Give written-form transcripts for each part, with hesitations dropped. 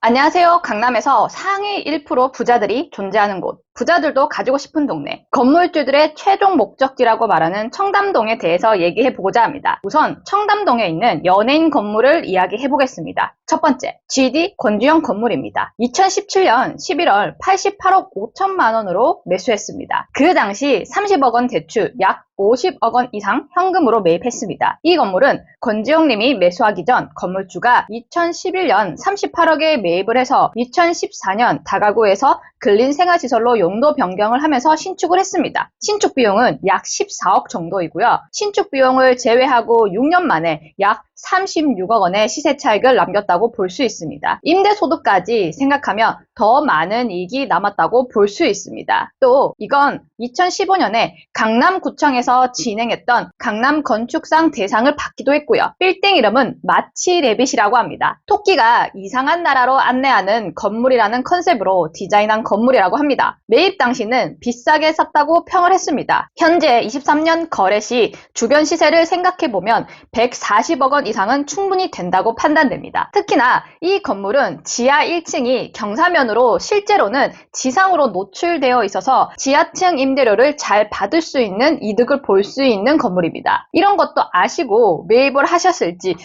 안녕하세요. 강남에서 상위 1% 부자들이 존재하는 곳, 부자들도 가지고 싶은 동네, 건물주들의 최종 목적지라고 말하는 청담동에 대해서 얘기해보고자 합니다. 우선 청담동에 있는 연예인 건물을 이야기해보겠습니다. 첫 번째, GD 권주영 건물입니다. 2017년 11월 88억 5천만 원으로 매수했습니다. 그 당시 30억 원 대출, 약 50억 원 이상 현금으로 매입했습니다. 이 건물은 권지영 님이 매수하기 전 건물주가 2011년 38억에 매입을 해서 2014년 다가구에서 근린생활시설로 용도 변경을 하면서 신축을 했습니다. 신축 비용은 약 14억 정도이고요. 신축 비용을 제외하고 6년 만에 약 36억 원의 시세 차익을 남겼다고 볼 수 있습니다. 임대소득까지 생각하면 더 많은 이익이 남았다고 볼 수 있습니다. 또 이건 2015년에 강남구청에서 진행했던 강남건축상 대상을 받기도 했고요. 빌딩 이름은 마치레빗이라고 합니다. 토끼가 이상한 나라로 안내하는 건물이라는 컨셉으로 디자인한 건물이라고 합니다. 매입 당시는 비싸게 샀다고 평을 했습니다. 현재 23년 거래 시 주변 시세를 생각해보면 140억 원 이상은 충분히 된다고 판단됩니다. 특히나 이 건물은 지하 1층이 경사면으로 실제로는 지상으로 노출되어 있어서 지하층 임대료를 잘 받을 수 있는 이득을 볼 수 있는 건물입니다. 이런 것도 아시고 매입을 하셨을지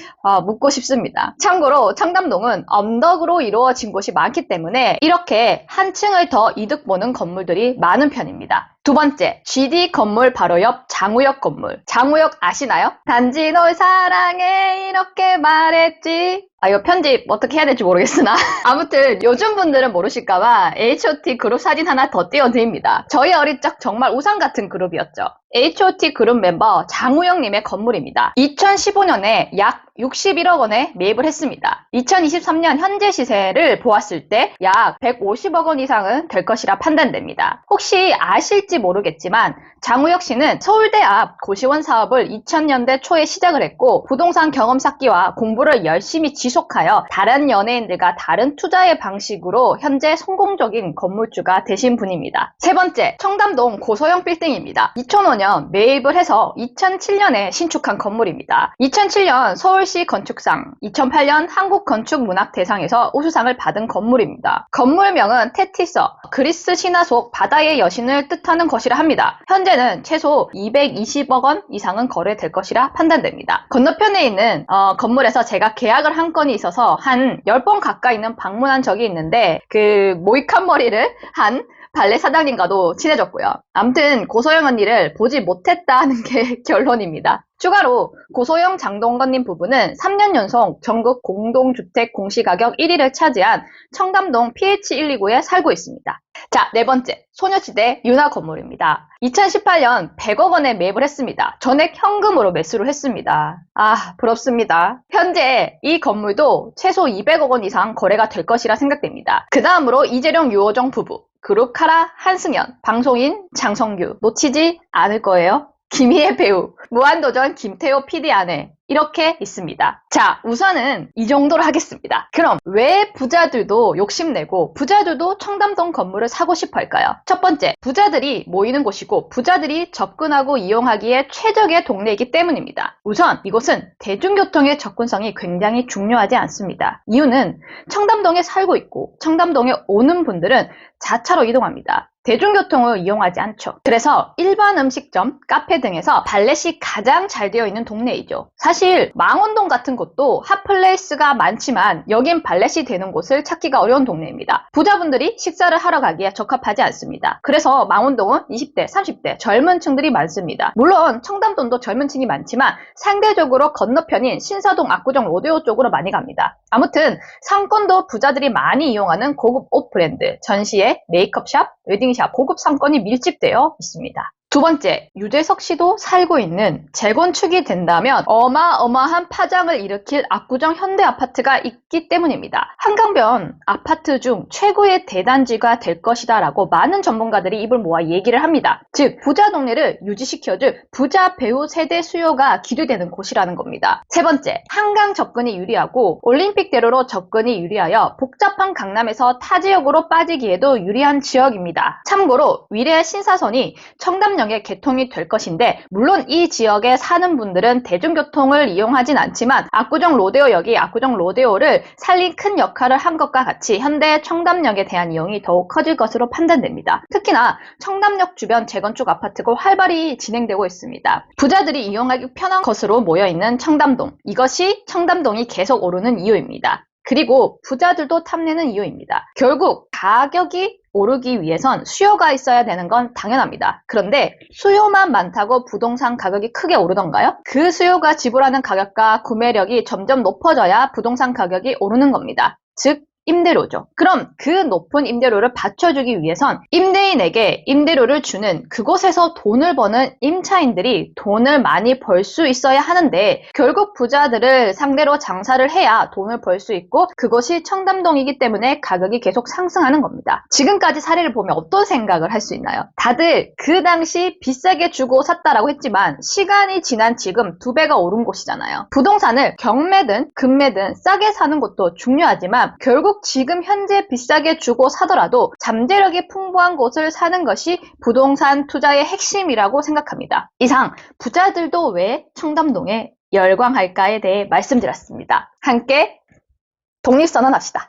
묻고 싶습니다. 참고로 청담동은 언덕으로 이루어진 곳이 많기 때문에 이렇게 한 층을 더 이득 보는 건물들이 많은 편입니다. 두 번째, GD 건물 바로 옆 장우역 건물. 장우역 아시나요? 단지 널 사랑해 이렇게 말했지. 이거 편집 어떻게 해야 될지 모르겠으나 아무튼 요즘 분들은 모르실까봐 H.O.T 그룹 사진 하나 더 띄워드립니다. 저희 어릴 적 정말 우상 같은 그룹이었죠. H.O.T 그룹 멤버 장우영님의 건물입니다. 2015년에 약 61억 원에 매입을 했습니다. 2023년 현재 시세를 보았을 때 약 150억 원 이상은 될 것이라 판단됩니다. 혹시 아실지 모르겠지만 장우혁 씨는 서울대 앞 고시원 사업을 2000년대 초에 시작을 했고 부동산 경험 쌓기와 공부를 열심히 지속하여 다른 연예인들과 다른 투자의 방식으로 현재 성공적인 건물주가 되신 분입니다. 세 번째, 청담동 고소형 빌딩입니다. 2005년 매입을 해서 2007년에 신축한 건물입니다. 2007년 서울시 건축상, 2008년 한국건축문학대상에서 우수상을 받은 건물입니다. 건물명은 테티서, 그리스 신화 속 바다의 여신을 뜻하는 것이라 합니다. 현재는 최소 220억 원 이상은 거래될 것이라 판단됩니다. 건너편에 있는 건물에서 제가 계약을 한 건이 있어서 한 10번 가까이는 방문한 적이 있는데 그 모이칸 머리를 한 발레 사장님과도 친해졌고요. 암튼 고소영 언니를 보지 못했다는 게 결론입니다. 추가로 고소영 장동건님 부부는 3년 연속 전국 공동주택 공시가격 1위를 차지한 청담동 PH129에 살고 있습니다. 자, 네 번째, 소녀시대 윤화 건물입니다. 2018년 100억 원에 매입을 했습니다. 전액 현금으로 매수를 했습니다. 부럽습니다. 현재 이 건물도 최소 200억 원 이상 거래가 될 것이라 생각됩니다. 그 다음으로 이재령 유호정 부부, 그룹 카라 한승연, 방송인 장성규, 놓치지 않을 거예요. 김희애 배우, 무한도전 김태호 PD 아내, 이렇게 있습니다. 자, 우선은 이 정도로 하겠습니다. 그럼 왜 부자들도 욕심내고 부자들도 청담동 건물을 사고 싶어 할까요? 첫 번째, 부자들이 모이는 곳이고 부자들이 접근하고 이용하기에 최적의 동네이기 때문입니다. 우선 이곳은 대중교통의 접근성이 굉장히 중요하지 않습니다. 이유는 청담동에 살고 있고 청담동에 오는 분들은 자차로 이동합니다. 대중교통을 이용하지 않죠. 그래서 일반 음식점, 카페 등에서 발렛이 가장 잘 되어 있는 동네이죠. 사실 망원동 같은 곳도 핫플레이스가 많지만 여긴 발렛이 되는 곳을 찾기가 어려운 동네입니다. 부자분들이 식사를 하러 가기에 적합하지 않습니다. 그래서 망원동은 20대, 30대 젊은 층들이 많습니다. 물론 청담동도 젊은 층이 많지만 상대적으로 건너편인 신사동, 압구정, 로데오 쪽으로 많이 갑니다. 아무튼 상권도 부자들이 많이 이용하는 고급 옷 브랜드, 전시회, 메이크업샵, 웨딩샵, 고급 상권이 밀집되어 있습니다. 두 번째, 유재석 씨도 살고 있는 재건축이 된다면 어마어마한 파장을 일으킬 압구정 현대아파트가 있기 때문입니다. 한강변 아파트 중 최고의 대단지가 될 것이다 라고 많은 전문가들이 입을 모아 얘기를 합니다. 즉, 부자 동네를 유지시켜줄 부자 배우 세대 수요가 기대되는 곳이라는 겁니다. 세 번째, 한강 접근이 유리하고 올림픽대로로 접근이 유리하여 복잡한 강남에서 타 지역으로 빠지기에도 유리한 지역입니다. 참고로 위례 신사선이 청담 청담역에 개통이 될 것인데 물론 이 지역에 사는 분들은 대중교통을 이용하진 않지만 압구정 로데오역이 압구정 로데오를 살린 큰 역할을 한 것과 같이 현대 청담역에 대한 이용이 더욱 커질 것으로 판단됩니다. 특히나 청담역 주변 재건축 아파트가 활발히 진행되고 있습니다. 부자들이 이용하기 편한 것으로 모여있는 청담동, 이것이 청담동이 계속 오르는 이유입니다. 그리고 부자들도 탐내는 이유입니다. 결국 가격이 오르기 위해선 수요가 있어야 되는 건 당연합니다. 그런데 수요만 많다고 부동산 가격이 크게 오르던가요? 그 수요가 지불하는 가격과 구매력이 점점 높아져야 부동산 가격이 오르는 겁니다. 즉 임대료죠. 그럼 그 높은 임대료를 받쳐주기 위해선 임대인에게 임대료를 주는 그곳에서 돈을 버는 임차인들이 돈을 많이 벌 수 있어야 하는데 결국 부자들을 상대로 장사를 해야 돈을 벌 수 있고 그것이 청담동이기 때문에 가격이 계속 상승하는 겁니다. 지금까지 사례를 보면 어떤 생각을 할 수 있나요? 다들 그 당시 비싸게 주고 샀다라고 했지만 시간이 지난 지금 2배가 오른 곳이잖아요. 부동산을 경매든 금매든 싸게 사는 것도 중요하지만 결국 지금 현재 비싸게 주고 사더라도 잠재력이 풍부한 곳을 사는 것이 부동산 투자의 핵심이라고 생각합니다. 이상 부자들도 왜 청담동에 열광할까에 대해 말씀드렸습니다. 함께 독립선언합시다.